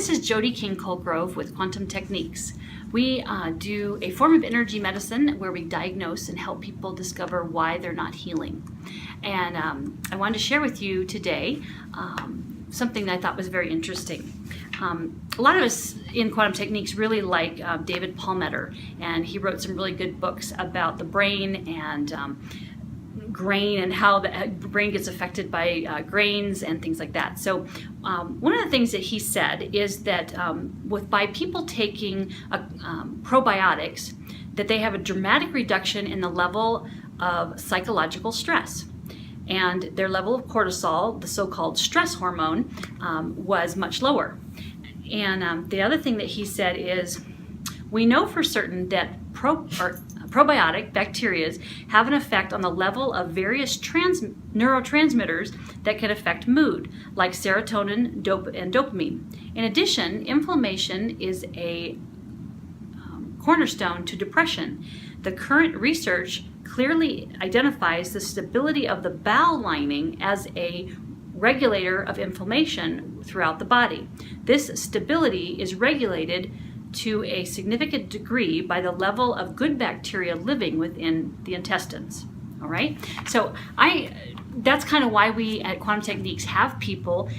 this is Jody King-Colgrove with Quantum Techniques. We do a form of energy medicine where we diagnose and help people discover why they're not healing. And I wanted to share with you today something that I thought was very interesting. A lot of us in Quantum Techniques really like David Palmetter, and he wrote some really good books about the brain and grain and how the brain gets affected by grains and things like that. So one of the things that he said is that by people taking probiotics, that they have a dramatic reduction in the level of psychological stress. And their level of cortisol, the so-called stress hormone, was much lower. And the other thing that he said is, we know for certain that probiotic bacteria have an effect on the level of various neurotransmitters that can affect mood, like serotonin and dopamine. In addition, inflammation is a cornerstone to depression. The current research clearly identifies the stability of the bowel lining as a regulator of inflammation throughout the body. This stability is regulated to a significant degree by the level of good bacteria living within the intestines. All right, so that's kind of why we at Quantum Techniques have people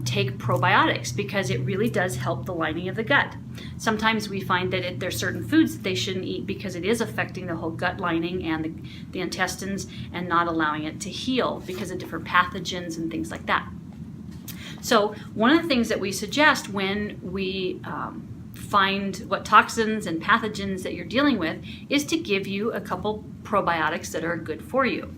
take probiotics, because it really does help the lining of the gut. Sometimes we find that there's certain foods that they shouldn't eat because it is affecting the whole gut lining and the intestines and not allowing it to heal because of different pathogens and things like that. So one of the things that we suggest when we find what toxins and pathogens that you're dealing with is to give you a couple probiotics that are good for you.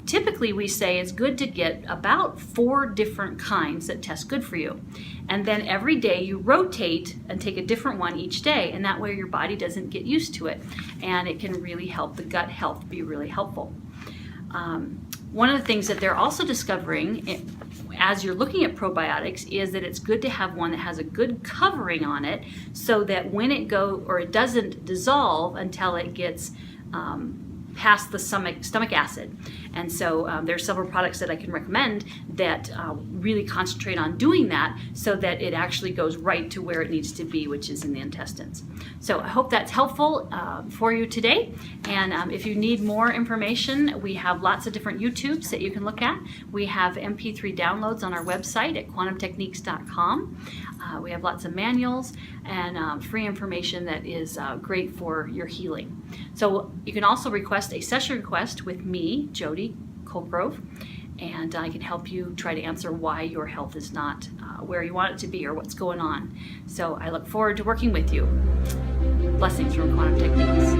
Typically we say it's good to get about 4 different kinds that test good for you, and then every day you rotate and take a different one each day, and that way your body doesn't get used to it, and it can really help the gut health be really helpful. One of the things that they're also discovering as you're looking at probiotics is that it's good to have one that has a good covering on it, so that when it it doesn't dissolve until it gets past the stomach acid. And so there's several products that I can recommend that really concentrate on doing that, so that it actually goes right to where it needs to be, which is in the intestines. So I hope that's helpful for you today. And if you need more information, we have lots of different YouTubes that you can look at. We have MP3 downloads on our website at quantumtechniques.com. We have lots of manuals and free information that is great for your healing. So you can also request a session request with me, Jody Colgrove, and I can help you try to answer why your health is not where you want it to be or what's going on. So I look forward to working with you. Blessings from Quantum Techniques.